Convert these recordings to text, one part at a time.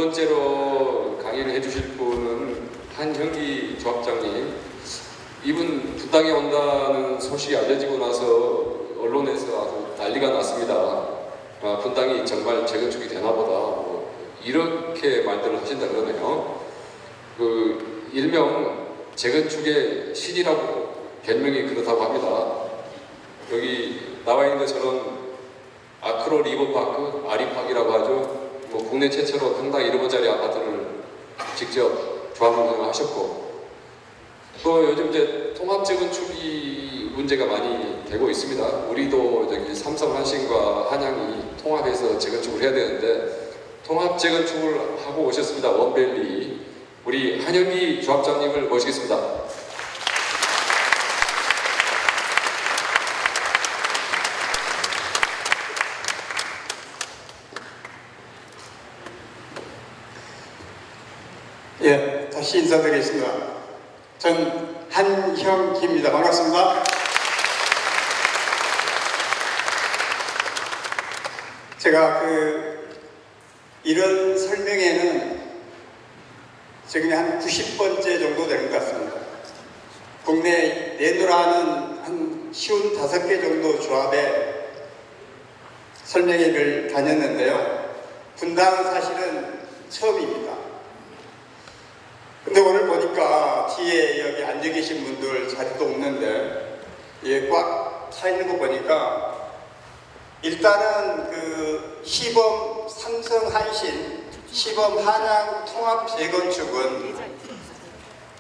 번째로 강의를 해주실 분은 한형기 조합장님. 이분 분당에 온다는 소식이 알려지고 나서 언론에서 아주 난리가 났습니다. 분당이 정말 재건축이 되나보다 뭐 이렇게 말들을 하신다 그러네요. 일명 재건축의 신이라고 별명이 그렇다고 합니다. 여기 나와 있는 저런 아크로 리버파크, 아리팍이라고 하죠. 뭐 국내 최초로 평당 1억 원짜리 아파트를 직접 조합을 하셨고, 또 요즘 이제 통합 재건축이 문제가 많이 되고 있습니다. 우리도 저기 삼성, 한신과 한양이 통합해서 재건축을 해야 되는데 통합 재건축을 하고 오셨습니다. 원밸리 우리 한영기 조합장님을 모시겠습니다. 예, 다시 인사드리겠습니다. 전 한형기입니다. 반갑습니다. 제가 이런 설명회는 지금 한 90번째 정도 되는 것 같습니다. 국내 내노라는 한 55개 정도 조합의 설명회를 다녔는데요. 분당은 사실은 처음입니다. 근데 오늘 보니까 뒤에 여기 앉아 계신 분들 자리도 없는데 꽉 차 있는 거 보니까 일단은 시범 삼성 한신, 시범 한양 통합 재건축은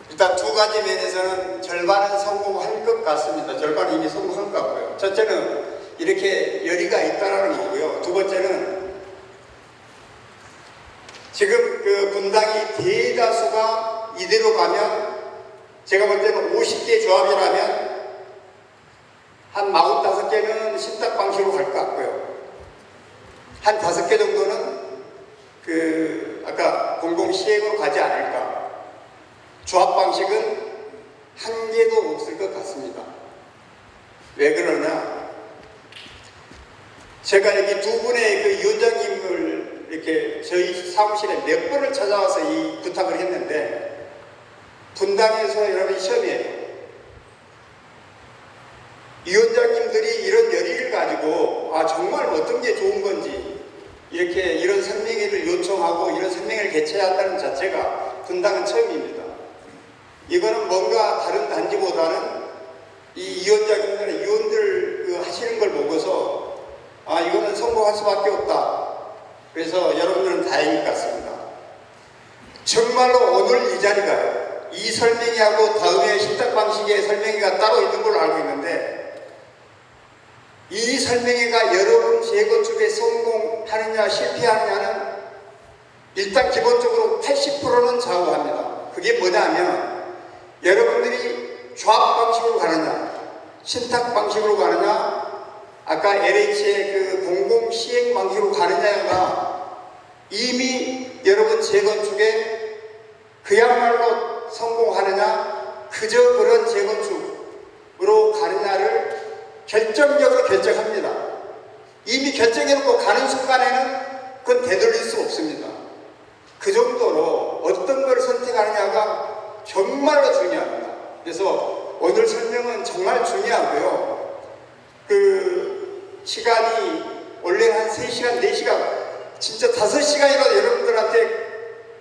일단 두 가지 면에서는 절반은 성공할 것 같습니다. 절반은 이미 성공한 것 같고요. 첫째는 이렇게 열의가 있다는 거고요. 두 번째는 지금 분당이 대다수가 이대로 가면 제가 볼 때는 50개 조합이라면 한 45개는 신탁 방식으로 갈 것 같고요. 한 5개 정도는 아까 공공시행으로 가지 않을까. 조합 방식은 한 개도 없을 것 같습니다. 왜 그러냐? 제가 여기 두 분의 위원장님을 이렇게 저희 사무실에 몇 번을 찾아와서 이 부탁을 했는데 분당에서 여러분 시험이에요. 위원장님들이 이런 열의를 가지고 정말 어떤 게 좋은 건지 이렇게 이런 설명회를 요청하고 이런 설명회를 개최한다는 자체가 분당은 처음입니다. 이거는 뭔가 다른 단지보다는 이 위원장님들의 위원들 하시는 걸 보고서 이거는 성공할 수밖에 없다. 그래서 여러분들은 다행일 것 같습니다. 정말로 오늘 이 자리가요. 이 설명회하고 다음에 신탁 방식의 설명회가 따로 있는 걸로 알고 있는데 이 설명회가 여러분 재건축에 성공하느냐 실패하느냐는 일단 기본적으로 80%는 좌우합니다. 그게 뭐냐면 여러분들이 조합 방식으로 가느냐 신탁 방식으로 가느냐 아까 LH의 공공시행 방식으로 가느냐가 이미 여러분 재건축에 그야말로 성공하느냐 그저 그런 재건축으로 가느냐를 결정적으로 결정합니다. 이미 결정해놓고 가는 순간에는 그건 되돌릴 수 없습니다. 그 정도로 어떤 걸 선택하느냐가 정말로 중요합니다. 그래서 오늘 설명은 정말 중요하고요. 시간이 원래 한 3시간, 4시간 진짜 5시간이라도 여러분들한테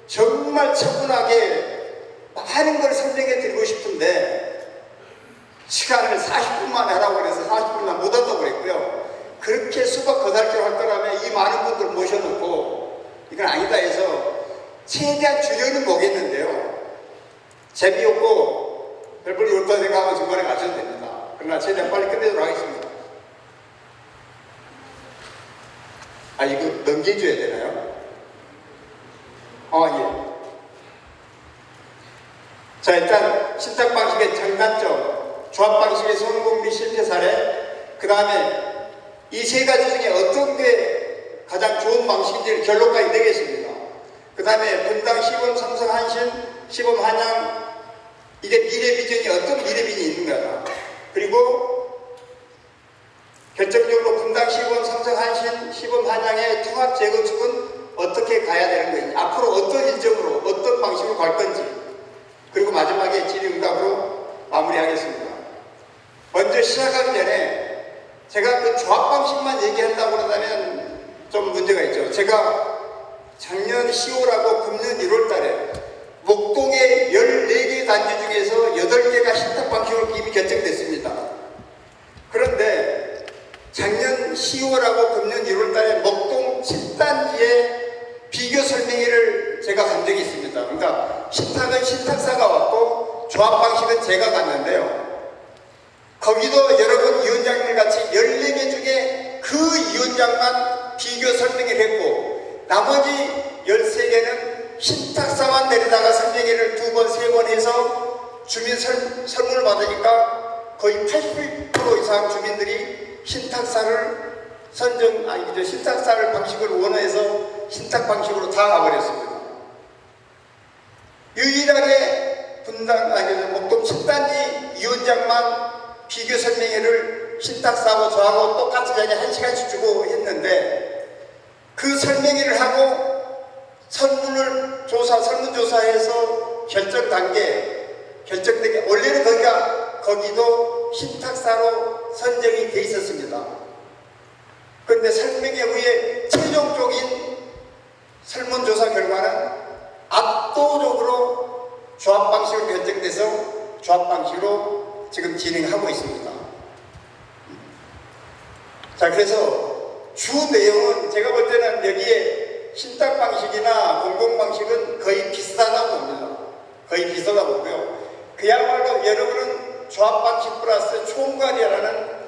정말 차분하게 많은 걸 설명해 드리고 싶은데 시간을 40분만 하라고 그래서 40분만 못 한다고 그랬고요. 그렇게 수박 거달기로 할 거라면 이 많은 분들 모셔놓고 이건 아니다 해서 최대한 줄여는 보겠는데요. 재미없고 별볼이 올까 생각하면 중간에 가셔도 됩니다. 그러나 최대한 빨리 끝내도록 하겠습니다. 이거 넘겨줘야 되나요? 예. 자, 일단 신탁 방식의 장단점 조합 방식의 성공 및 실패 사례, 그 다음에 이 세 가지 중에 어떤 게 가장 좋은 방식인지 결론까지 내겠습니다. 그 다음에 분당 시범 삼성 한신, 시범 한양, 이게 미래 비전이 어떤 미래 비전이 있는가. 그리고 결정적으로 분당 시범 삼성 한신, 시범 한양의 통합 재건축은 어떻게 가야 되는 것인지, 앞으로 앞으로 어떤 일정으로 어떤 방식으로 갈 건지, 그리고 마지막에 질의응답으로 마무리하겠습니다. 먼저 시작하기 전에 제가 그 조합 방식만 얘기한다고 그러다면 좀 문제가 있죠. 제가 작년 10월하고 금년 1월 달에 목동의 14개 단지 중에서 8개가 신탁 방식으로 이미 결정됐습니다. 그런데 작년 10월하고 금년 1월 달에 목동 7단지에 비교 설명회를 제가 간 적이 있습니다. 그러니까 신탁은 신탁사가 왔고 조합 방식은 제가 갔는데요. 거기도 여러분 위원장님 같이 14개 중에 그 위원장만 비교 설명회를 했고 나머지 13개는 신탁사만 내려다가 설명회를 2번, 3번 해서 주민 설문을 받으니까 거의 80% 이상 주민들이 신탁사를 신탁사를 방식을 원해서 신탁 방식으로 다 가버렸습니다. 유일하게 목동 7단지 위원장만 비교 설명회를 신탁사하고 저하고 똑같이 자기 1시간씩 주고 했는데 그 설명회를 하고 설문조사해서 결정되게 원래는 거기도 신탁사로 선정이 돼 있었습니다. 그런데 설명회 후에 최종적인 설문조사 결과는 압도적으로 조합 방식으로 결정돼서 조합 방식으로 지금 진행하고 있습니다. 자, 그래서 주 내용은 제가 볼 때는 여기에 신탁 방식이나 공공 방식은 거의 비슷하다고 봅니다. 거의 비슷하다고 보고요. 그야말로 여러분은 조합 방식 플러스 총괄이라는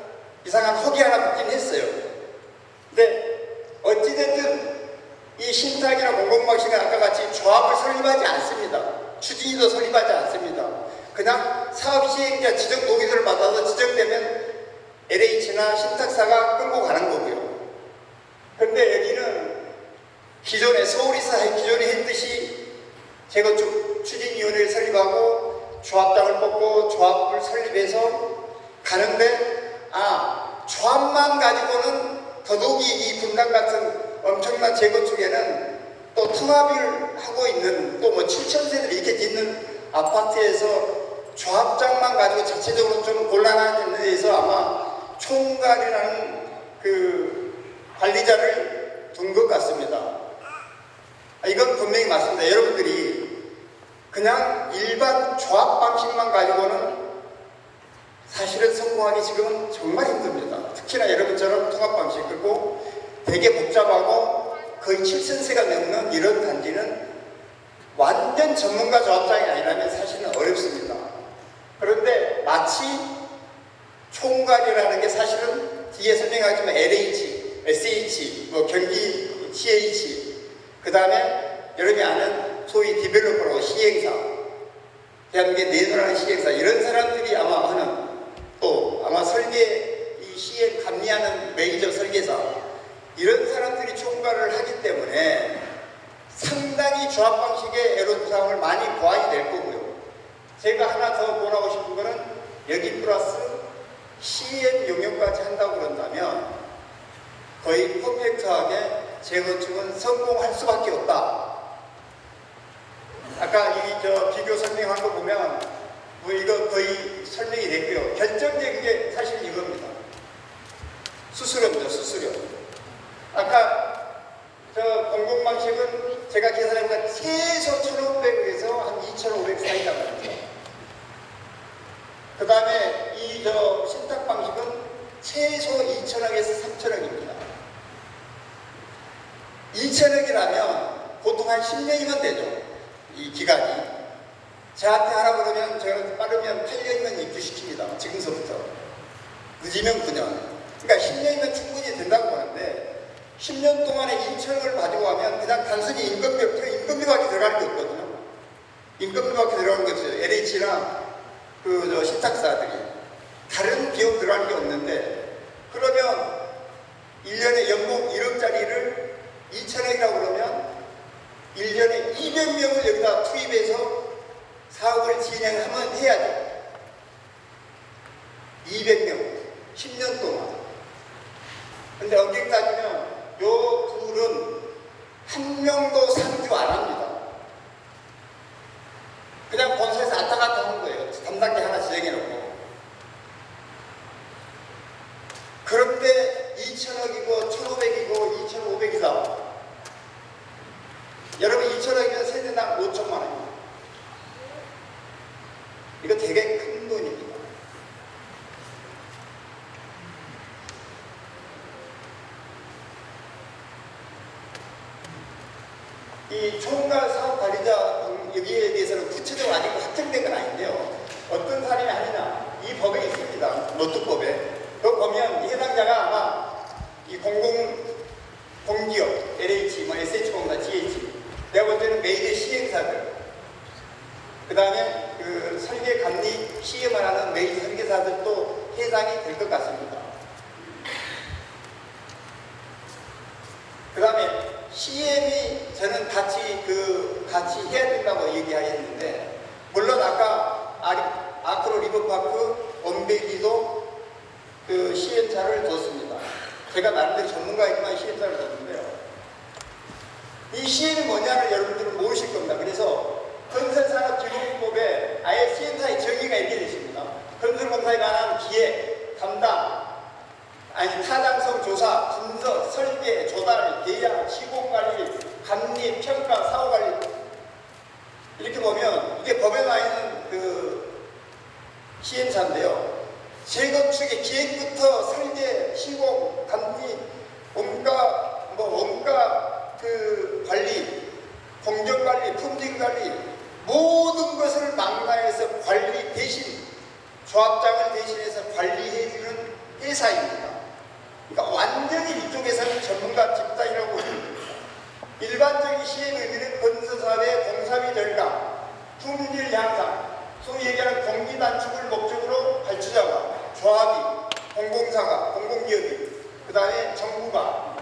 이상한 허기 하나 붙긴 했어요. 근데 어찌됐든 이 신탁이나 공공 방식은 아까 같이 조합을 설립하지 않습니다. 추진위도 설립하지 않습니다. 그냥 사업 시행자 지정 동의서를 받아서 지정되면 LH나 신탁사가 끌고 가는 거고요. 그런데 여기는 기존에 기존에 했듯이 재건축 추진위원회를 설립하고 조합장을 뽑고 조합을 설립해서 가는데 조합만 가지고는 더더욱이 이 분당 같은 엄청난 재건축에는 또 통합을 하고 있는 또 뭐 7,000세대를 이렇게 짓는 아파트에서 조합장만 가지고 자체적으로 좀 곤란한 데에서 아마 총괄이라는 그 관리자를 둔 것 같습니다. 이건 분명히 맞습니다. 여러분들이 그냥 일반 조합 방식만 가지고는 사실은 성공하기 지금은 정말 힘듭니다. 특히나 여러분처럼 통합 방식, 그리고 되게 복잡하고 거의 7,000세가 넘는 이런 단지는 완전 전문가 조합장이 아니라면 사실은 어렵습니다. 그런데 마치 총괄이라는 게 사실은 뒤에 설명하지만 LH, SH, 경기 CH, 그 다음에 여러분이 아는 소위 디벨로퍼라고 시행사, 대한민국의 내노라는 시행사, 이런 사람들이 아마 하는, 또 아마 이 시행 감리하는 메이저 설계사, 이런 사람들이 총괄을 하기 때문에 상당히 조합 방식의 애로사항을 많이 보완이 될 거고요. 제가 하나 더 보라고 싶은 거는 여기 플러스 CM 용역까지 한다고 그런다면 거의 퍼펙트하게 재건축은 성공할 수밖에 없다. 아까 비교 설명한 거 보면 이거 거의 설명이 됐고요. 결정적인 게 사실 이겁니다. 수수료입니다. 수수료. 아까 공공방식은 제가 계산해보니까 최소 1,500에서 한 2,500 사이다 말이죠. 그 다음에 신탁방식은 최소 2,000억에서 3,000억입니다. 2,000억이라면 보통 한 10년이면 되죠. 이 기간이. 저한테 하라 그러면 저는 빠르면 8년이면 입주시킵니다. 지금서부터. 늦으면 9년. 그러니까 10년이면 충분히 된다고 하는데 10년 동안에 2,000억을 가지고 가면 그냥 단순히 인건비밖에 들어가는 게 없거든요. 인건비밖에 들어가는 게 없어요. LH나 신탁사들이. 다른 비용 들어가는 게 없는데, 그러면 1년에 연봉 1억짜리를 2,000억이라고 그러면 1년에 200명을 여기다 투입해서 사업을 진행하면 해야죠. 200명, 10년 동안. 근데 엄격히 따지면 요 둘은 한 명도 상주 안 합니다. 정해놓고. 그런데 2천억이고 1,500이고 2,500이다. 여러분 2천억이면 세대당 5천만 원입니다. 이거 되게 큰 돈입니다. 이 총괄 사업 관리자 여기에 대해서는 구체적으로 아직 확정된 건 아닌데요. 어떤 사람이 하느냐? 이 법에 있습니다. 노트법에. 그거 보면 이 해당자가 아마 이 공기업, LH, SH공사, GH, 내가 볼 때는 메이저 시행사들, 그 다음에 그 설계 감리 시험을 하는 메이저 설계사들도 해당이 될 것 같습니다. 그 다음에 CM이 저는 같이 해야 된다고 얘기하였는데, 물론 아까 아크로 리버파크 원베이지도 그 시행사를 뒀습니다. 제가 나름대로 전문가이지만 시행사를 뒀는데요. 이 시행이 뭐냐를 여러분들은 모르실 겁니다. 그래서 건설산업기본법에 아예 시행사의 정의가 이렇게 되어 있습니다. 건설공사에 관한 기획, 담당, 타당성 조사, 분석, 설계, 조달, 계약, 시공관리, 감리, 평가, 사후관리. 이렇게 보면 이게 법에 나와 있는 그 시행사인데요. 재건축의 기획부터 설계, 시공, 감리, 원가 그 관리, 공정관리, 품질관리 모든 것을 망라해서 관리 대신 조합장을 대신해서 관리해주는 회사입니다. 그러니까 완전히 이쪽에서는 전문가 집단이라고 보입니다. 일반적인 시행 의미는 건설사업의 공사비 절감, 품질 향상, 소위 얘기하는 공기 단축을 목적으로 발주자가, 조합이, 공공사가, 공공기업이, 그 다음에 정부가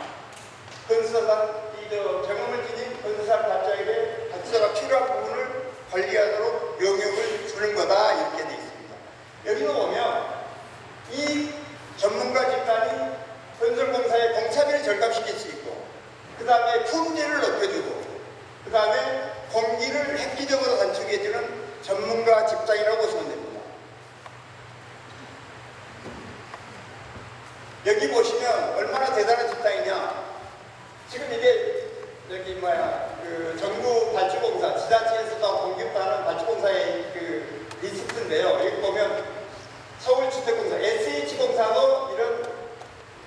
건설사 경험을 지닌 건설사 발주자에게 발주자가 필요한 부분을 관리하도록 명령을 주는 거다, 이렇게 되어 있습니다. 여기도 보면 이 전문가 집단이 건설공사의 공사비를 절감시킬 수 있고, 그 다음에 품질을 높여주고, 그 다음에 공기를 획기적으로 단축해주는 전문가 집단이라고 보시면 됩니다. 여기 보시면 얼마나 대단한 집단이냐. 지금 이게 그 정부 발주공사, 지자체에서도 공격도 하는 발주공사의 그 리스트인데요. 여기 보면 서울주택공사, SH공사도 이런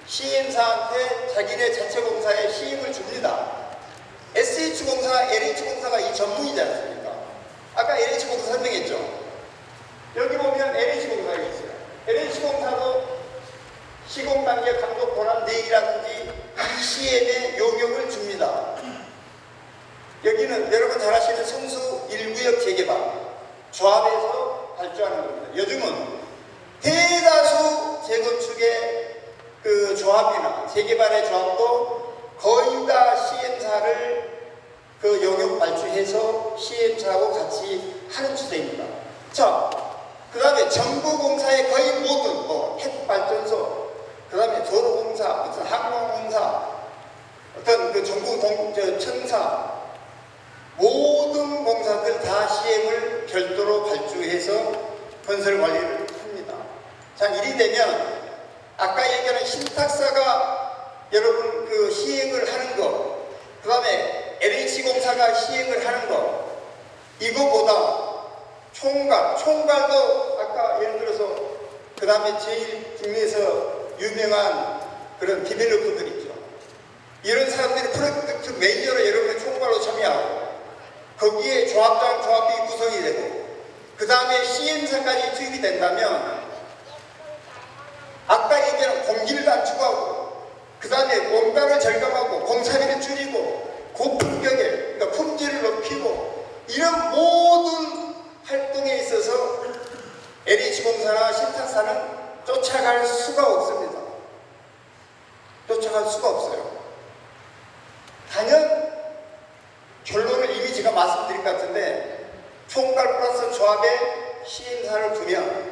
시행사한테 자기네 자체공사에 시임을 줍니다. SH공사, LH공사가 이 전문이지 않습니까? 아까 LH공사 설명했죠. 여기 보면 LH공사가 있어요. LH공사도 시공단계 감독 권한 내역이라든지 ECM에 용역을 줍니다. 여기는 여러분 잘 아시는 성수 1구역 재개발, 조합에서 발주하는 겁니다. 요즘은 대다수 재건축의 그 조합이나 재개발의 조합도 거의 다 시행사를 그 용역 발주해서 시행사하고 같이 하는 추세입니다. 자, 그 다음에 정부공사의 거의 모든 핵발전소, 그 다음에 도로공사, 무슨 항공공사, 어떤 그 정부 청사, 모든 공사들 다 시행을 별도로 발주해서 건설 관리를 합니다. 자, 일이 되면 아까 얘기하는 신탁사가 여러분 그 시행을 하는 거, 그 다음에 LH공사가 시행을 하는 거, 이거보다 총괄도 아까 예를 들어서 그 다음에 제일 국내에서 유명한 그런 디벨로퍼들 있죠. 이런 사람들이 프로젝트 매니저로 여러분의 총괄로 참여하고, 거기에 조합장, 조합이 구성이 되고, 그 다음에 시행사까지 투입이 된다면 아까 얘기한 공기를 단축하고, 그 다음에 원가를 절감하고, 공사비를 줄이고, 고품격에, 그러니까 품질을 높이고, 이런 모든 활동에 있어서 LH공사나 신탁사는 쫓아갈 수가 없습니다. 쫓아갈 수가 없어요. 단연 결론을 이미 제가 말씀드릴 것 같은데, 총괄 플러스 조합에 시행사를 두면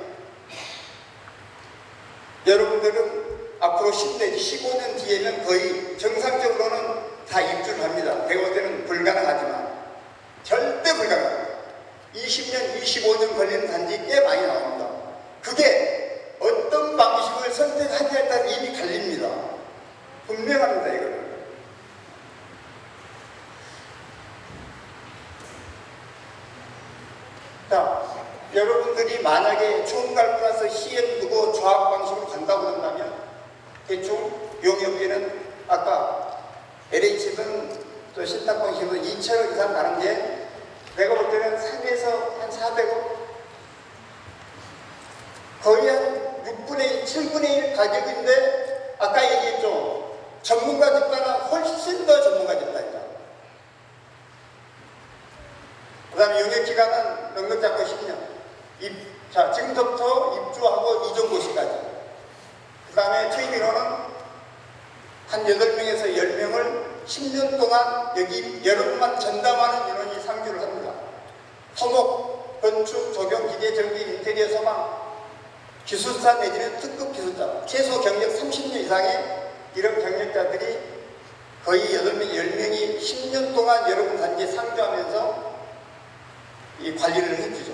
여러분들은 앞으로 10년, 15년 뒤에는 거의 정상적으로는 다 입주를 합니다. 제가 볼 때는 불가능하지만 절대 불가능합니다. 20년, 25년 걸리는 단지 꽤 많이 나옵니다. 여러분들이 만약에 총괄 플러스 CM 두고 조합 방식으로 간다고 한다면 대충 용역비는 아까 LH든 또 신탁 방식으로 2천억 이상 가는데 내가 볼 때는 3에서 한 400억 거의 한 6분의 1, 7분의 1 가격인데 아까 얘기했죠. 전문가 집단은 훨씬 더 전문가 집단이다. 그 다음에 용역기간은 넉넉 잡고 10년. 자, 지금부터 입주하고 이전고시까지. 그 다음에 투입인원은 한 8명에서 10명을 10년 동안 여기 여러분만 전담하는 인원이 상주를 합니다. 토목, 건축, 조경, 기계, 전기, 인테리어, 소방, 기술사 내지는 특급 기술자, 최소 경력 30년 이상의 이런 경력자들이 거의 8명, 10명이 10년 동안 여러분 단지에 상주하면서 이 관리를 해주죠.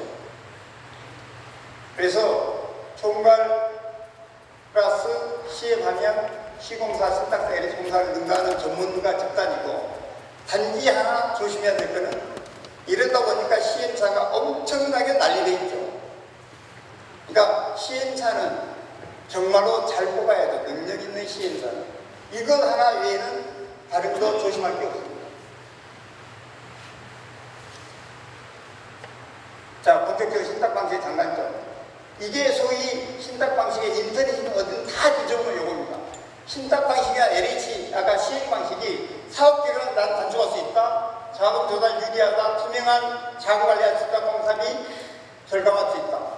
그래서 총괄 플러스 시행하면 시공사, 신탁사, LH공사를 능가하는 전문가 집단이고 단지 하나 조심해야 될 거는 이러다 보니까 시행차가 엄청나게 난리돼 있죠. 그러니까 시행차는 정말로 잘 뽑아야 돼. 능력 있는 시행차는. 이것 하나 외에는 다른 거 조심할 게 없습니다. 자, 본격적으로 신탁 방식의 장단점. 이게 소위 신탁 방식의 인터넷이 어딘 다 뒤져보면 요겁니다. 신탁 방식이나 LH, 아까 시행 방식이 사업 기간은 난 단축할 수 있다. 자금 조달 유리하다. 투명한 자금 관리할 수 있다. 공사비 절감할 수 있다.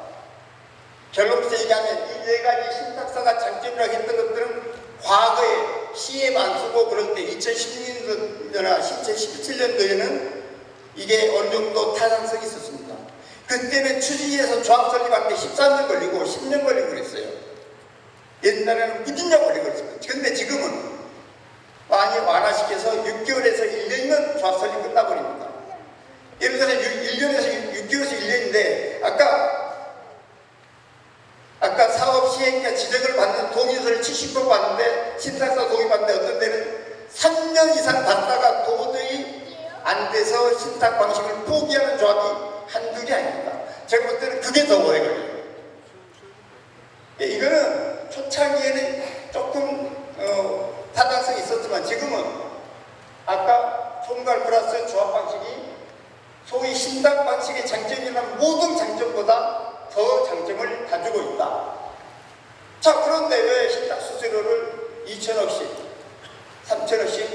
결론부터 얘기하면 이 네 가지 신탁사가 장점이라고 했던 것들은 과거에 시행 안 쓰고 그럴 때 2016년도나 2017년도에는 이게 어느 정도 타당성이 있었습니다. 그때는 추진해서 조합 설립하는데 13년 걸리고 10년 걸리고 그랬어요. 옛날에는 무진장 걸리고 그랬습니다. 그런데 지금은 많이 완화시켜서 6개월에서 1년이면 조합 설립 끝나버립니다. 예를 들어서 1년에서 6개월에서 1년인데 아까 사업 시행자 지적을 받는 동의서를 70번 받는데 신탁사 동의 받는데 어떤 데는 3년 이상 받다가 도저히 안 돼서 신탁 방식을 포기하는 조합이 한둘이 아닙니다. 제가 볼 때는 그게 더 오래 걸려요. 이거는 초창기에는 조금 타당성이 있었지만 지금은 아까 총괄 플러스 조합 방식이 소위 신탁 방식의 장점이라는 모든 장점보다 더 장점을 가지고 있다. 자, 그런데 왜 신탁 수수료를 2천억씩, 3천억씩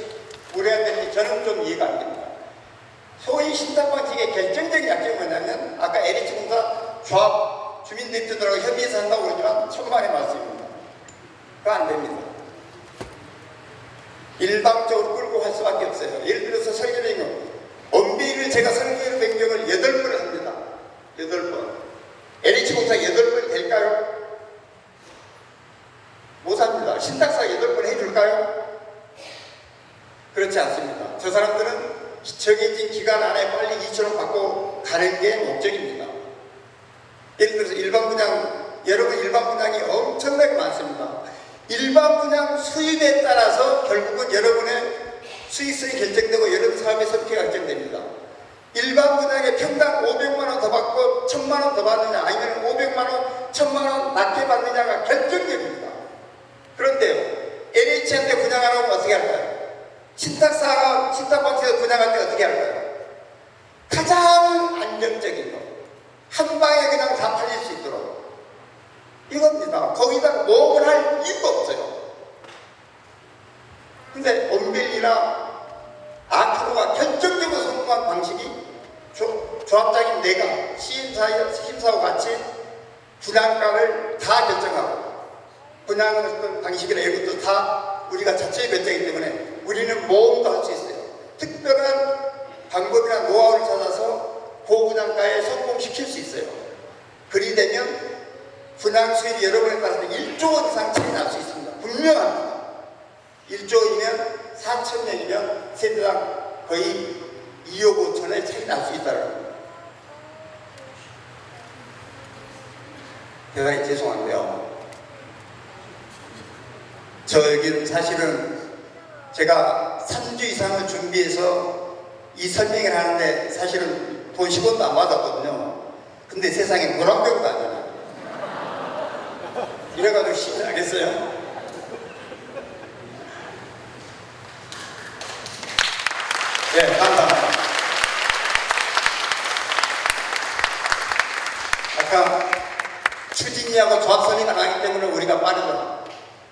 물어야 되는지 저는 좀 이해가 안 됩니다. 소위 신탁 방식의 결정적인 약점이 뭐냐면 아까 LH공사 조합 주민대표들하고 협의해서 한다고 그러지만 천만의 말씀입니다. 그거 안 됩니다. 일방적으로 끌고 갈 수밖에 없어요. 예를 들어서 설계 변경, 원베이를 제가 설계 변경을 8번을 합니다. 8번. LH공사 8번 될까요? 못합니다. 신탁사 8번 해줄까요? 그렇지 않습니다. 저 사람들은 정해진 기간 안에 빨리 2천원 받고 가는 게 목적입니다. 예를 들어서 일반 분양, 여러분 일반 분양이 엄청나게 많습니다. 일반 분양 수입에 따라서 결국은 여러분의 수익성이 결정되고 여러분 사업의 성취가 결정됩니다. 일반 분양에 평당 500만원 더 받고 1000만원 더 받느냐 아니면 500만원, 1000만원 낮게 받느냐가 결정됩니다. 그런데요, LH한테 분양하라고 어떻게 할까요? 신탁사가 신탁 방식에서 분양할 때 어떻게 할까요? 가장 안정적인 거, 한 방에 그냥 다 팔릴 수 있도록 이겁니다. 거기다 뭐를 할 이유가 없어요. 근데 온벨리나 아크로가 결정적으로 성공한 방식이 조합장인 내가 심사하고 같이 분양가를 다 결정하고 분양을 어떤 방식이나 이런 것도 다 우리가 자체에 결정이기 때문에 우리는 모험도 할 수 있어요. 특별한 방법이나 노하우를 찾아서 고분양가에 성공시킬 수 있어요. 그리 되면 분양 수익이 여러분에 따라서 1조 원 이상 차이 날 수 있습니다. 분명합니다. 1조이면 4,000명이면 세대당 거의 2억 5천의 차이 날 수 있다는 겁니다. 대단히 죄송한데요. 저 여기는 사실은 제가 3주 이상을 준비해서 이 설명을 하는데 사실은 돈 10원도 안 받았거든요. 근데 세상에 물안병도 아니야. 이래가지고 신나겠어요? 네, 감사합니다. 아까 추진위하고 조합선이 나가기 때문에 우리가 빠르다.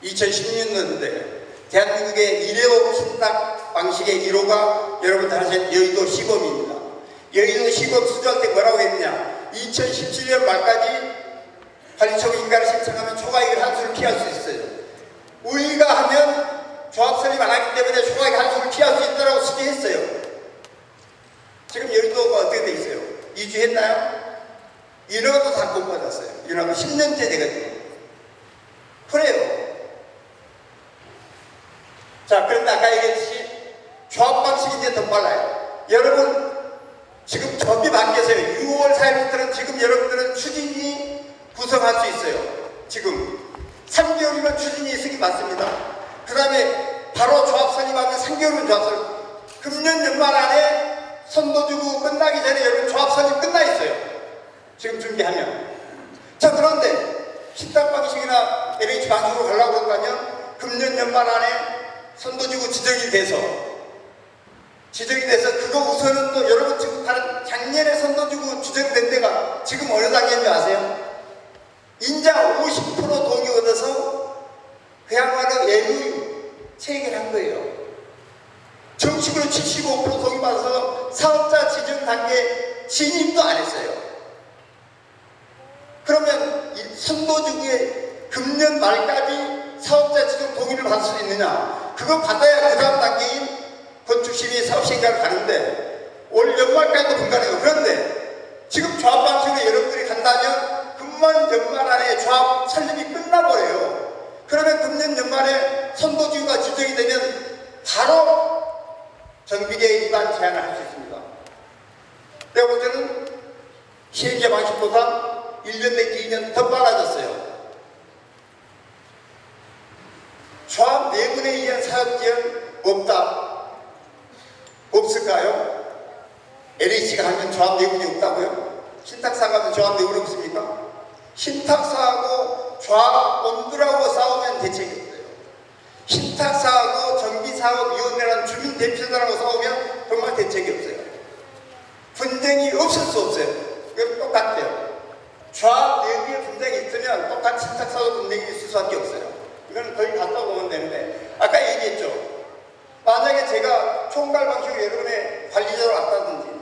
2016년도인데 대한민국의 일회용 신탁 방식의 1호가 여러분 다 아시는 여의도 시범입니다. 여의도 시범 수주할 때 뭐라고 했느냐? 2017년 말까지 관리처분 인가를 신청하면 초과이익을 한수를 피할 수 있어요. 우리가 하면 조합 설립 안 하기 때문에 초과이익 한수를 피할 수 있다고 수주했어요. 지금 여의도가 어떻게 돼 있어요? 이주했나요? 인허가도 다 못 받았어요. 인허가 10년째 되거든요. 그래요. 자, 그런데 아까 얘기했듯이 조합 방식이 이제 더 빨라요. 여러분, 지금 법이 바뀌었어요. 6월 4일부터는 지금 여러분들은 추진이 구성할 수 있어요. 지금 3개월이면 추진이 있으기 맞습니다. 그 다음에 바로 조합 설립하면 3개월은 조합 설립. 금년 연말 안에 선도주고 끝나기 전에 여러분 조합 설립 끝나 있어요. 지금 준비하면. 자, 그런데 신탁 방식이나 LH 방식으로 가려고 한다면 금년 연말 안에 선도주고 지정이 돼서 그거 우선은 또 여러분 지금 다른 작년에 선도주고 지정된 데가 지금 어느 단계인지 아세요? 인자 50% 동의 얻어서 그야말로 MOU 체결한 거예요. 정식으로 75% 동의 받아서 사업자 지정 단계 진입도 안 했어요. 그러면 이 선도주구의 금년 말까지 사업자 지정 동의를 받을 수 있느냐? 그거 받아야 그 다음 단계인 건축심의 사업시행자를 가는데 올 연말까지도 불가능해요. 그런데 지금 조합 방식으로 여러분들이 간다면 금년 연말 안에 조합 설립이 끝나버려요. 그러면 금년 연말에 선도지구가 지정이 되면 바로 정비계획 위반 제한을 할 수 있습니다. 내가 볼 때는 시행자 방식보다 1년 내지 2년 더 빨라졌어요. 조합 내분에 의한 사업지원 없다. 없을까요? LH가 하면 조합 내분이 없다고요? 신탁사가 하면 조합 내분이 없습니까? 신탁사하고 조합 본부라고 싸우면 대책이 없어요. 신탁사하고 전기사업위원회라는 주민대표자라고 싸우면 정말 대책이 없어요. 분쟁이 없을 수 없어요. 이건 똑같아요. 조합 내부에 분쟁이 있으면 똑같이 신탁사하고 분쟁이 있을 수밖에 없어요. 이거는 거의 갔다 보면 되는데 아까 얘기했죠. 만약에 제가 총괄 방식으로 여러분의 관리자로 왔다든지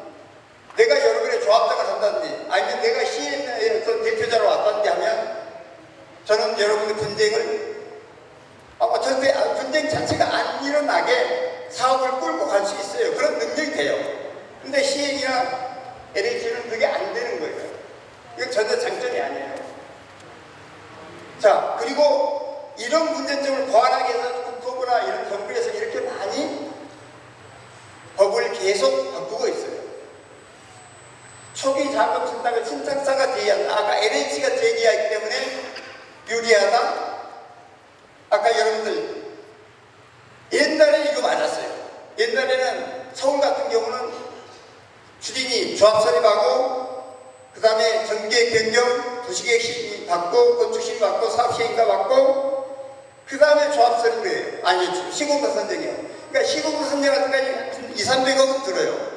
내가 여러분의 조합자가 된다든지 아니면 내가 시의 어떤 대표자로 왔다든지 하면 저는 여러분의 분쟁을 절대 분쟁 자체가 안 일어나게 사업을 끌고 갈 수 있어요. 그런 능력이 돼요. 근데 시행이나 LH는 그게 안 되는 거예요. 이건 전혀 장점이 아니에요. 자, 그리고 이런 문제점을 보완하기 위해서 국토부나 이런 정부에서 이렇게 많이 법을 계속 바꾸고 있어요. 초기 자금 신탁을 신탁사가 제의한다. 아까 LH가 제기하기 때문에 유리하다. 아까 여러분들 옛날에 이거 맞았어요. 옛날에는 서울 같은 경우는 추진이 조합 설립하고 그 다음에 전기계 변경, 도시계획 시행 받고 건축시행 받고 사업시행가 받고 그 다음에 조합 설립이에요. 아니 시공사 선정이요. 그러니까 시공사 선정 같은 거 200~300억은 들어요.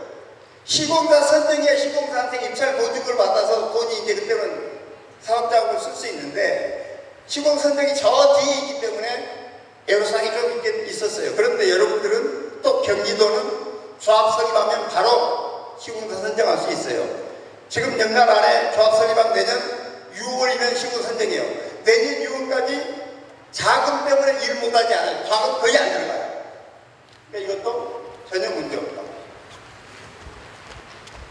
시공사 선정이야 시공사한테 입찰 보증을 받아서 돈이 이제 그때는 사업자금을 쓸 수 있는데 시공 선정이 저 뒤에 있기 때문에 애로사항이 좀 있었어요. 그런데 여러분들은 또 경기도는 조합 설립하면 바로 시공사 선정할 수 있어요. 지금 연말 안에 조합 설립하면 내년 6월이면 시공 선정이에요. 내년 6월까지 자금 때문에 일 못하지 않아요. 자금 거의 안 들어가요. 그러니까 이것도 전혀 문제 없다.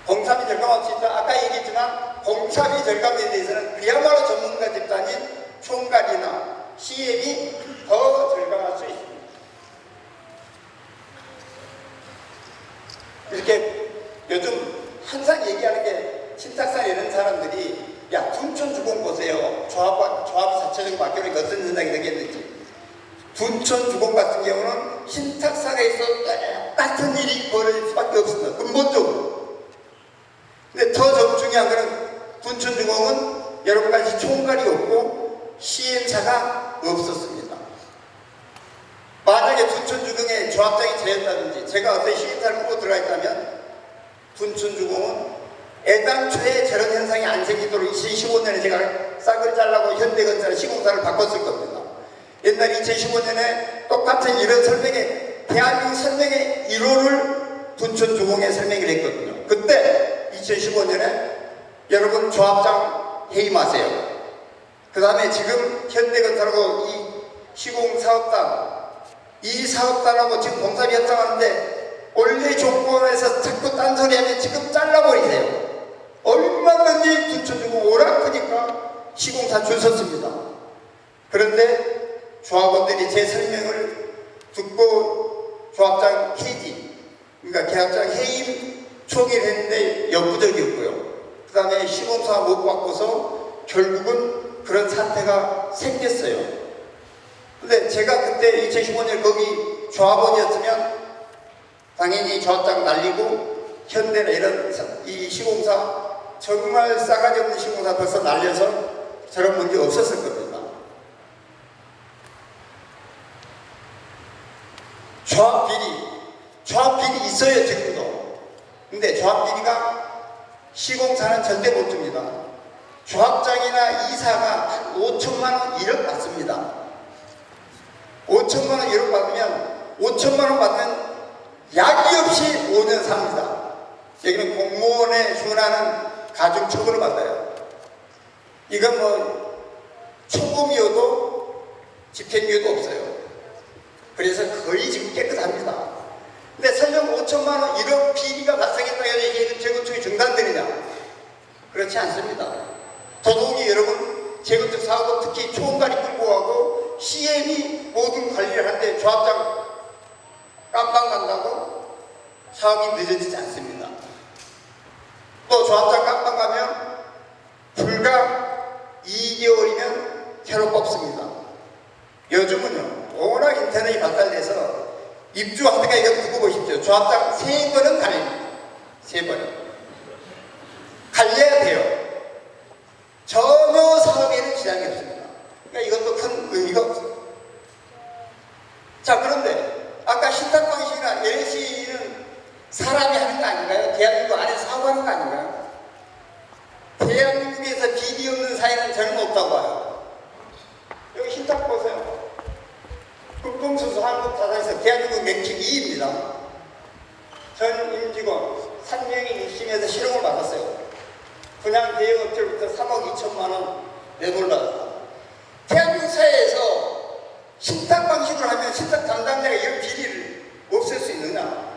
공사비 절감할 수 있다. 아까 얘기했지만 공사비 절감에 대해서는 그야말로 전문가 집단인 총괄이나 CM이 더 절감할 수 있습니다. 이렇게 요즘 항상 얘기하는 게 신탁사 이런 사람들이 야 둔촌주공 보세요. 조합이 자체적으로 바뀌니까 어떤 현상이 되겠는지. 둔촌주공 같은 경우는 신탁사에서 똑같은 일이 벌어질 수밖에 없습니다. 근본적으로. 근데 더 중요한 거는 둔촌 여러분같이 총괄이 없고 시행사가 없었습니다. 만약에 둔촌주공에 조합장이 저였다든지 제가 어떤 시행사를 끌고 들어가 있다면 둔촌주공은 애당초에 저런 현상이 안 생기도록 2015년에 제가 싹을 잘라고 현대건설 시공사를 바꿨을 겁니다. 옛날 2015년에 똑같은 이런 설명에 대한민국 설명의 1호를 둔촌주공에 설명을 했거든요. 그때 2015년에 여러분 조합장 해임하세요. 그 다음에 지금 현대건설하고 이 시공사업단 이 사업단하고 지금 공사비 협상하는데 원래 조건에서 자꾸 딴소리하면 지금 잘라버리세요. 얼마든지 둔촌주공 오락하니까 시공사 줄 섰습니다. 그런데 조합원들이 제 설명을 듣고 조합장 해지, 그러니까 계약장 해임 초기를 했는데 역부족이었고요. 그 다음에 시공사 못 바꿔서 결국은 그런 사태가 생겼어요. 근데 제가 그때 2015년 거기 조합원이었으면 당연히 조합장 날리고 현대나 이런 이 시공사 정말 싸가지 없는 시공사 벌써 날려서 저런 문제 없었을 겁니다. 조합 비리 있어요 지금도. 근데 조합 비리가 시공사는 절대 못 줍니다. 조합장이나 이사가 한 5천만 원 1억 받습니다. 5천만 원 1억 받으면 5천만 원 받으면 약이 없이 5년 삽니다. 여기는 공무원에 준하는 가중처분을 받아요. 이건 뭐 초범이어도 집행유예도 없어요. 그래서 거의 지금 깨끗합니다. 근데 설령 5천만 원 1억 비리가 발생했다고 해서 이게 재건축이 중단되느냐? 그렇지 않습니다. 더더욱이 여러분 재건축 사업은 특히 총괄이 끌고 가고 CM이 모든 관리를 하는데 조합장 깜방 간다고 사업이 늦어지지 않습니다. 또 조합장 깜방 가면 불과 2개월이면 새로 뽑습니다. 요즘은요 워낙 인터넷이 발달돼서 입주하다가 이거 두고 보십시오. 조합장 3번은 갈립니다. 3번 갈려야 돼요. 전혀 사업에는 지장이 없습니다. 그러니까 이것도 큰 의미가 없습니다. 자, 그런데 아까 신탁방식이나 LC는 사람이 하는 거 아닌가요? 대한민국 안에 사고하는 거 아닌가요? 대한민국에서 비리 없는 사회는 저는 없다고 봐요. 여기 신탁 보세요. 국공수수 한국타사에서 대한민국 랭킹 2위입니다. 전 임직원 3명이 1심에서 실형을 받았어요. 분양 대여업체로부터 3억 2천만 원 내돌받았다. 대한민국 사회에서 신탁 방식으로 하면 신탁 담당자가 이런 비리를 없앨 수 있느냐?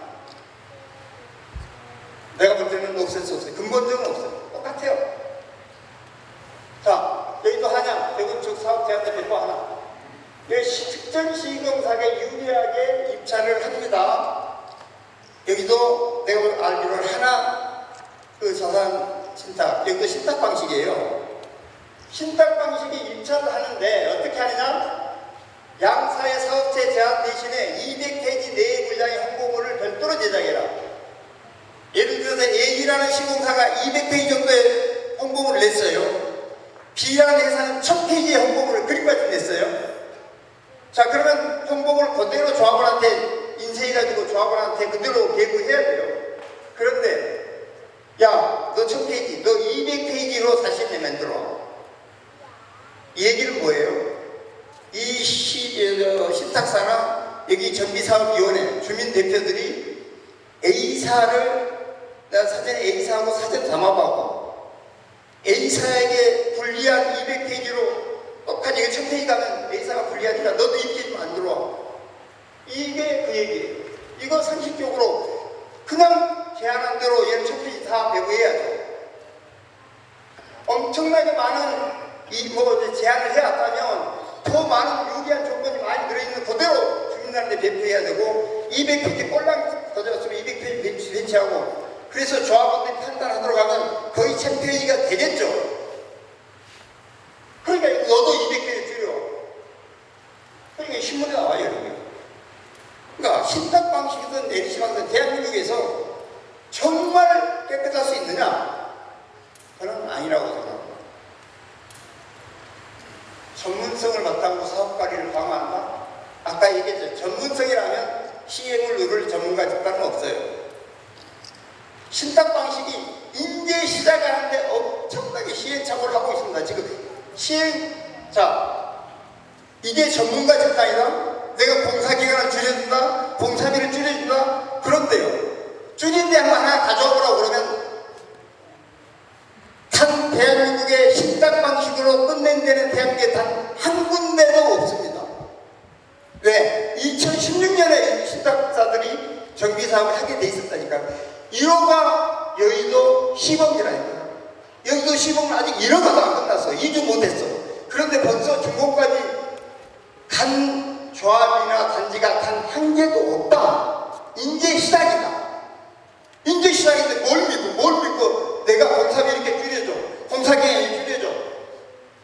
내가 볼 때는 없앨 수 없어요. 근본적으로 없어요. 똑같아요. 자, 여기도 하냐? 재건축 사업체한테 배포 하나. 여기 특정 시공사가 유리하게 입찰을 합니다. 여기도 내가 알기로는 하나 그 자산 신탁, 여기도 신탁 방식이에요. 신탁 방식이 입찰을 하는데 어떻게 하느냐? 양사의 사업체 제한 대신에 200페이지 내의 분량의 홍보물을 별도로 제작해라. 예를 들어서 A라는 시공사가 200페이지 정도의 홍보물을 냈어요. B라는 회사는 1000페이지의 홍보물을 그림까지 냈어요. 자, 그러면 홍보물을 그대로 조합원한테 인쇄해가지고 조합원한테 그대로 배부해야 돼요. 그런데 야, 너 1000페이지, 너 200페이지로 사실 내 만들어. 이 얘기는 뭐예요? 이 신탁사나 여기 정비사업위원회 주민 대표들이 A사를 내가 사전에 A사하고 사전 담아보고 A사에게 불리한 200페이지로 똑같이 이거 1000페이지 가면 A사가 불리하니까 너도 200페이지만 안 들어와. 이게 그 얘기예요. 이거 상식적으로 그냥 제안한 대로 얘는 1000페이지 다 배부해야죠. 엄청나게 많은 제안을 해왔다면 더 많은 유리한 조건이 많이 들어있는 그대로 주민들한테 배포해야 되고 200페이지 꼴랑 더졌으면 200페이지 배치하고 그래서 조합원들이 판단하도록 하면 거의 1000페이지가 되겠죠. 그러니까 너도 200페이지 줄여. 그러니까 신문에 나와요. 여러분. 그러니까 신탁 방식이든 LC 방식이든 대한민국에서 정말 깨끗할 수 있느냐? 저는 아니라고 생각합니다. 신탁 방식이 인제 시작하는데 엄청나게 시행착오를 하고 있습니다. 지금 자, 이게 전문가 집단이다. 내가 공사기간을 줄여준다, 공사비를 줄여준다. 그런데요, 줄인 데 하나 가져오라고 그러면 단 대한민국의 신탁 방식으로 끝낸 데는 대한민국에 단 한 군데도 없습니다. 왜? 2016년에 신탁사들이 정비사업을 하게 돼 있었다니까. 1호가 여의도 시범이라니까. 여의도 시범은 아직 1호가도 안 끝났어. 2주 못했어. 그런데 벌써 준공까지 간 조합이나 단지가 단 한 개도 없다. 이제 시작이다. 이제 시작인데 뭘 믿고 내가 공사비 이렇게 줄여줘, 공사기간이 줄여줘,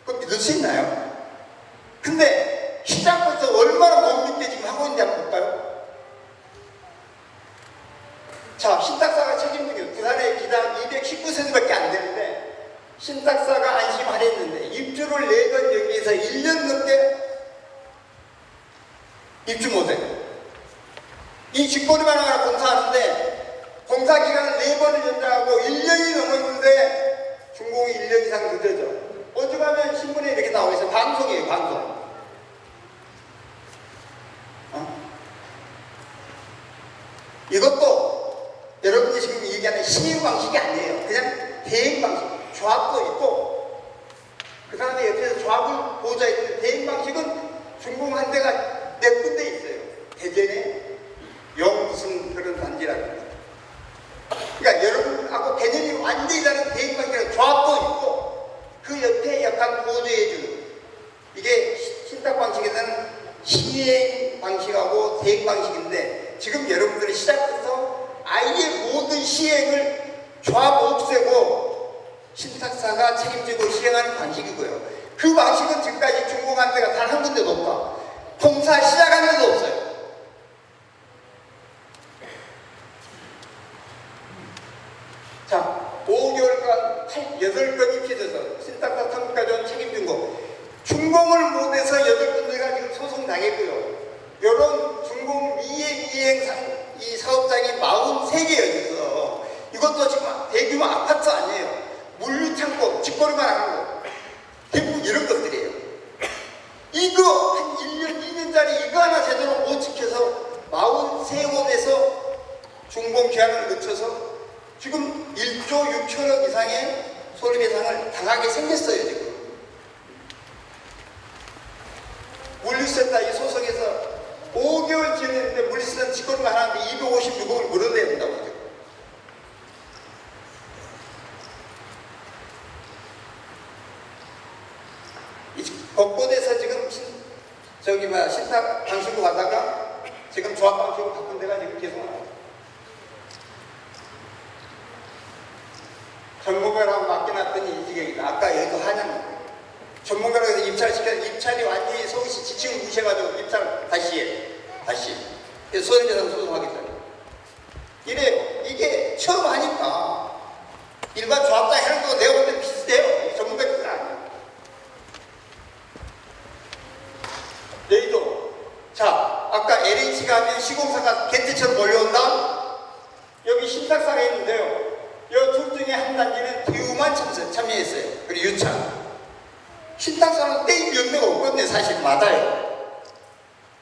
그럼 믿을 수 있나요? 근데 시작부터 얼마나 못 믿게 지금 하고 있는지 한번 볼까요? 자, 신탁사가 책임지고 부산의 기당 219세대밖에 안 되는데 신탁사가 안심하랬는데 입주를 내건 여기에서 1년 넘게 입주 못해. 이 뒷거리만 하나 공사하는데 공사 기간을 4번을 연장하고 1년이 넘었는데 준공이 1년 이상 늦어져. 오죽하면 신문에 이렇게 나와 있어요. 방송이에요, 방송. 이것도 여러분이 지금 얘기하는 시행 방식이 아니에요. 그냥 대행 방식. 조합도 있고 그 다음에 옆에서 조합을 보호자 있는 대행 방식은 준공한 데가 몇 군데 있어요. 대전에 무슨 그런 단지라고 합니다. 그러니까 여러분하고 개념이 완전히 다른 대행 방식이라는 조합도 있고 그 옆에 약간 보조해주는 이게 신탁 방식에서는 시행 방식하고 대행 방식인데 지금 여러분들이 시작부터 아예 모든 시행을 조합 없애고 신탁사가 책임지고 시행하는 방식이고요. 그 방식은 지금까지 준공한 데가 단 한 군데도 없다. 공사 시작한 데도 없어요. 자, 5개월간 8건 입히셔서 신탁사 탐구까지 책임진 거 준공을 못해서 8군데가 지금 소송 당했고요. 이런 준공 미행 이 사업장이 43개가 있어서 이것도 지금 대규모 아파트 아니에요. 물류창고, 직거리만 하는 거. 대부분 이런 것들이에요. 이거 한 1년, 2년짜리 이거 하나 제대로 못 지켜서 43곳에서 준공 기한을 늦춰서 지금 1조 6천억 이상의 손해배상을 당하게 생겼어요, 지금. 물류센터 이 소송에서 5개월 지냈는데 물류센터 직거리만 하는데 256억을 물어내야 된다고 하죠. 곳곳에서 지금 신탁 방식으로 가다가 지금 조합 방식으로 바꾼 데가 지금 계속 나와요. 전문가라고 맡겨놨더니 이 지경이다. 아까 여기도 하냐면 전문가라고 해서 입찰이 완전히 서울시 지침을 무시해가지고 입찰 다시 해. 그래서 손해배상 소송하겠다고. 이래요. 이게 처음 하니까 일반 조합장 해놓은 거 내가 볼 때 비슷해요. 전문가 뜻은 아니에요. 여의도. 자, 아까 LH가 하면 시공사가 개떼처럼 몰려온다? 여기 신탁사가 있는데요. 이 둘 중에 한 단지는 DU만 참여했어요. 그리고 유찬. 신탁사는 떼임 연대가 없거든요. 사실 맞아요.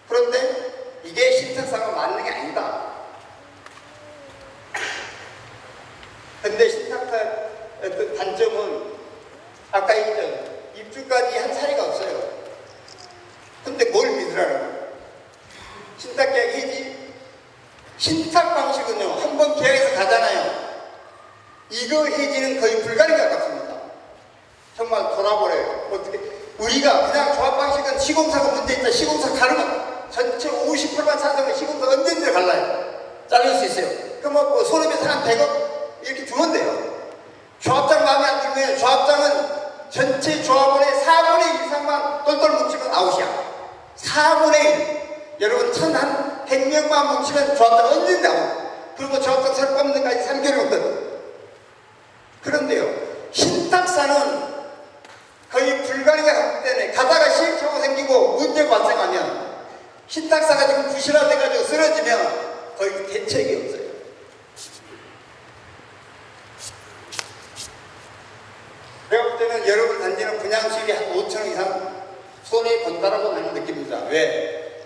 그런데 이게 신탁사가 맞는 게 아니다. 근데 신탁사의 어떤 단점은 아까 얘기했죠. 입주까지 한 사례가 없어요. 근데 뭘 믿으라는 신탁계약 해지? 신탁 방식은요, 한번 계약해서 가잖아요. 이거 해지는 거의 불가능에 가깝습니다. 정말 돌아버려요. 어떻게? 우리가 그냥 조합 방식은 시공사가 문제 있다. 시공사 가르면 전체 50%만 찬성은 시공사 언제든지 갈라요. 자를 수 있어요. 그럼 뭐 손해배상 한 100억 이렇게 주면 돼요. 조합장 마음에 안 들면 조합장은 전체 조합원의 4분의 1 이상만 똘똘 뭉치면 아웃이야. 4분의 1. 여러분 한 100명만 뭉치면 조합장 언제든지 아웃. 그리고 조합장 새로 뽑는 데까지 3개월이거든. 그런데요, 신탁사는 거의 불가능에 가기 때문에 가다가 시행착오 생기고 문제 발생하면 신탁사가 지금 부실화돼가지고 쓰러지면 거의 대책이 없어요. 볼 때는 여러분 단지는 분양 수입이 한 5천억 이상 손에 건다라고 나는 느낍니다. 왜?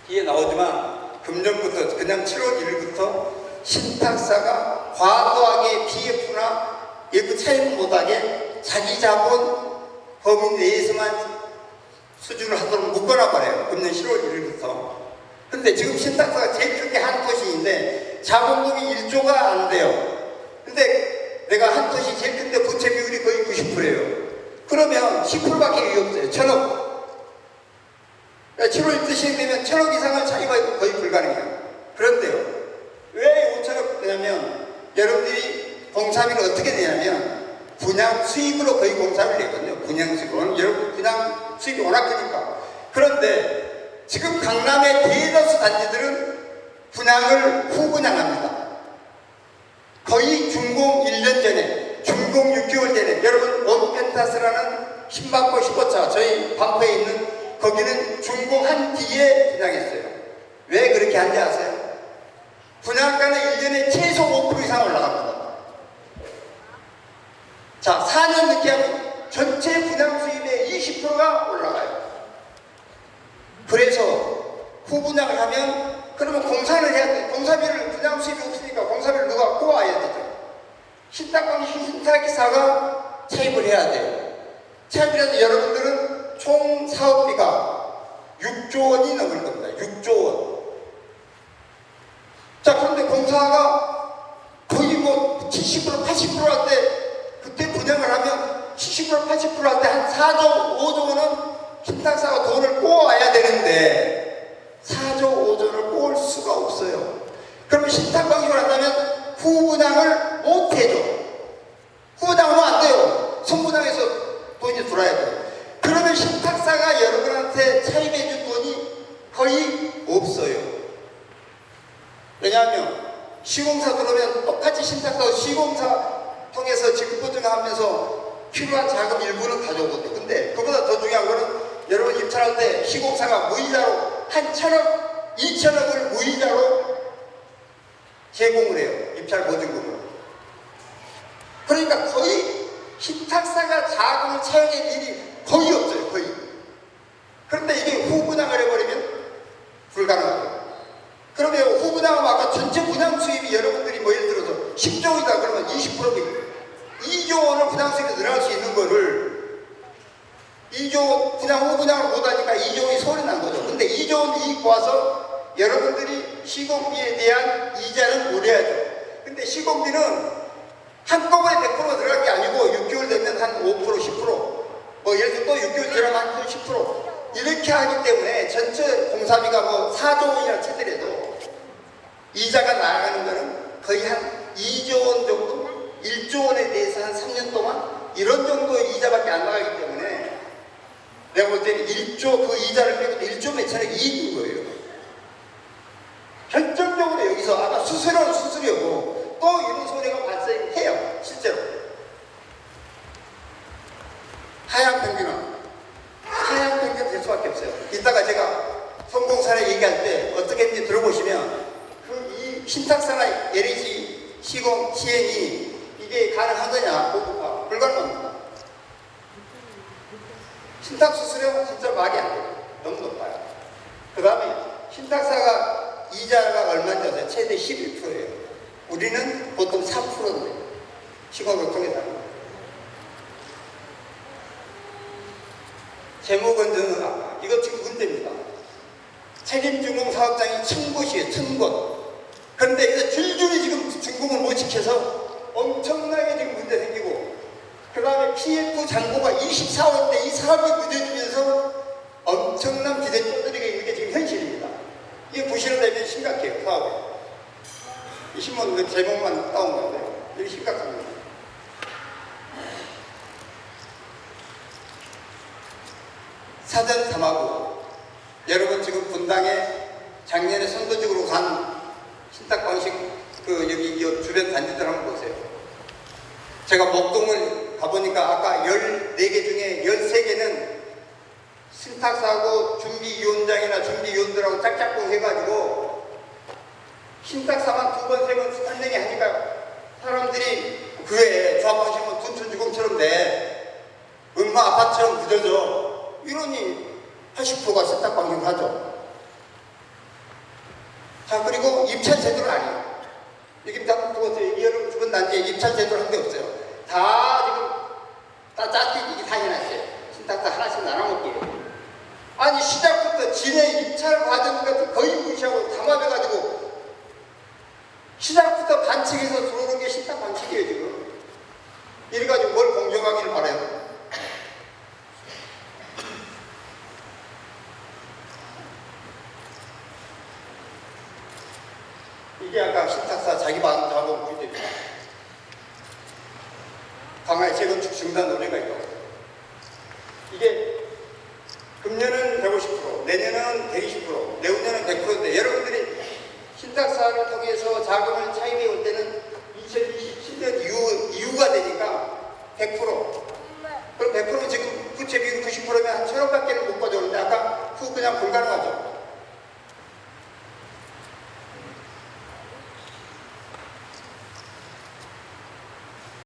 뒤에 나오지만 금년부터 그냥 7월 1일부터 신탁사가 과도하게 PF나 일부 차입 못하게 자기 자본 범위 내에서만 수준을 하도록 묶어놔 버려요. 금년 10월 1일부터. 근데 지금 신탁사가 제일 큰 게 한 토시인데 자본금이 1조가 안 돼요. 근데 내가 한 토시 제일 큰데 부채 비율이 거의 90%예요. 그러면 10%밖에 이익이 없어요. 1,000억. 그러니까 7월 1일 시행되면 1,000억 이상을 차이가 거의 불가능해요. 그런데요. 왜 5,000억 되냐면 여러분들이 공사비를 어떻게 내냐면 분양 수익으로 거의 공사비를 내거든요. 분양 수익으로. 여러분 분양 수익이 워낙 크니까. 그런데 지금 강남의 대다수 단지들은 분양을 후분양합니다. 거의 준공 1년 전에, 준공 6개월 전에 여러분 원펜타스라는 신박고 15차 저희 반포에 있는 거기는 준공한 뒤에 분양했어요. 왜 그렇게 한지 아세요? 분양가는 1년에 최소 5% 이상 올라갑니다. 자, 4년 늦게 하면 전체 분양 수입의 20%가 올라가요. 그래서 후분양을 하면 그러면 공사를 해야 돼. 공사비를 분양 수입이 없으니까 공사비를 누가 꼬아야 되죠. 신탁기사가 차입을 해야 돼요. 차입을 해서 여러분들은 총 사업비가 6조 원이 넘을 겁니다. 6조 원. 자, 그런데 공사가 거의 뭐 70% 80% 할 때 그때 분양을 하면 70% 80% 할 때 한 4조 5조 원은 신탁사가 돈을 꼬아야 되는데 4조 5조를 꼬을 수가 없어요. 그러면 신탁 방식을 한다면 후분양을 못 해줘. 후분양하면 안 돼요. 선분양해서 돈이 들어야 돼요. 그러면 신탁사가 여러분한테 차입해준 돈이 거의 없어요. 왜냐하면 시공사 들어오면 똑같이 신탁사 시공사 통해서 지급보증하면서 필요한 자금 일부는 가져오거든요. 근데 그보다 더 중요한 거는 여러분 입찰할 때 시공사가 무이자로 한 1,000억, 2,000억을 무이자로 제공을 해요. 입찰 보증금으로. 그러니까 거의 신탁사가 자금을 차용할 일이 거의 없어요. 거의. 그런데 이게 후분양을 해버리면 불가능하죠. 그러면 후분양하면 아까 전체 분양 수입이 여러분들이 뭐 예를 들어서 10조이다 그러면 20%가 2조 원을 분양 수입이 늘어날 수 있는 거를 2조 분양 후분양을 못하니까 2조 원이 소리 난 거죠. 근데 2조 원 이익 와서 여러분들이 시공비에 대한 이자는 물어야죠. 근데 시공비는 한꺼번에 100% 들어갈 게 아니고 6개월 되면 한 5%, 10%, 뭐 예를 들어 또 6개월 지나면 한 10% 이렇게 하기 때문에 전체 공사비가 뭐 4조 원이라 치더라도 이자가 나가는 거는 거의 한 2조 원 정도, 1조 원에 대해서 한 3년 동안 이런 정도의 이자밖에 안 나가기 때문에 내가 볼 때는 1조 그 이자를 빼고 1조 몇천억이 이익인 거예요. 결정적으로 여기서 아까 수수료는 수수료고 또 이런 소리가 발생해요. 실제로. 하향 평균은 하향 평균 될 수밖에 없어요. 이따가 제가 성공 사례 얘기할 때 어떻게 했는지 들어보시면 그 이 신탁사나 LH 시공 시행이 이게 가능한 거냐 보고가 불가능합니다. 신탁 수수료가 진짜 말이 안 돼요. 너무 높아요. 그 다음에 신탁사가 이자가 얼마인지 아세요? 최대 11%예요. 우리는 보통 3%인데 시공을 통해서 제목은 저는 이거 지금 문제입니다. 책임준공 사업장이 1000곳이에요. 1000곳. 그런데 이거 줄줄이 지금 준공을 못 지켜서 엄청나게 지금 문제 생기고 그 다음에 PF 잔고가 24월 때 이 사업이 늦어지면서 엄청난 비대 쪼들이가 있는 게 지금 현실입니다. 이게 부실되면 심각해요. 사업에. 이 신문 그 제목만 따온 건데 이게 심각합니다. 사전 탐하고 여러분 지금 분당에 작년에 선도적으로 간 신탁 방식 그 여기 주변 단지들 한번 보세요. 제가 목동을 가보니까 아까 14개 중에 13개는 신탁사하고 준비위원장이나 준비위원들하고 짝짝꿍 해가지고 신탁사만 2번, 3번 설명이 하니까 사람들이 그 외에 조합방식은 둔촌주공처럼 돼. 음마 아파트처럼 굳어져. 이러니 80%가 세탁방식을 하죠. 자, 그리고 입찰 제도는 아니에요. 여기 다 보세요. 여러분 주변 단지에 입찰 제도를 한 게 없어요. 다 지금 다 짝짓기 이게 다 해놨어요. 신탁사 하나씩 나눠먹기로. 아니 시작부터 진해 입찰 과정 같은 거의 무시하고 담합해가지고 시작부터 반칙해서 들어오는 게 신탁 반칙이에요 지금. 이래가지고 뭘 공정하기를 바라요. 이게 아까 신탁사 자기 자본 문제입니다. 강화의 재건축 중단 논의가 있고 이게 금년은 150%, 내년은 120%, 내후년은 100%인데 여러분들이 신탁사를 통해서 자금을 차입해 올 때는 2027년 이후가 되니까 100%. 그럼 100% 지금 부채 비율 90%면 한 1,000원밖에 못 가져오는데 아까 그거 그냥 불가능하죠.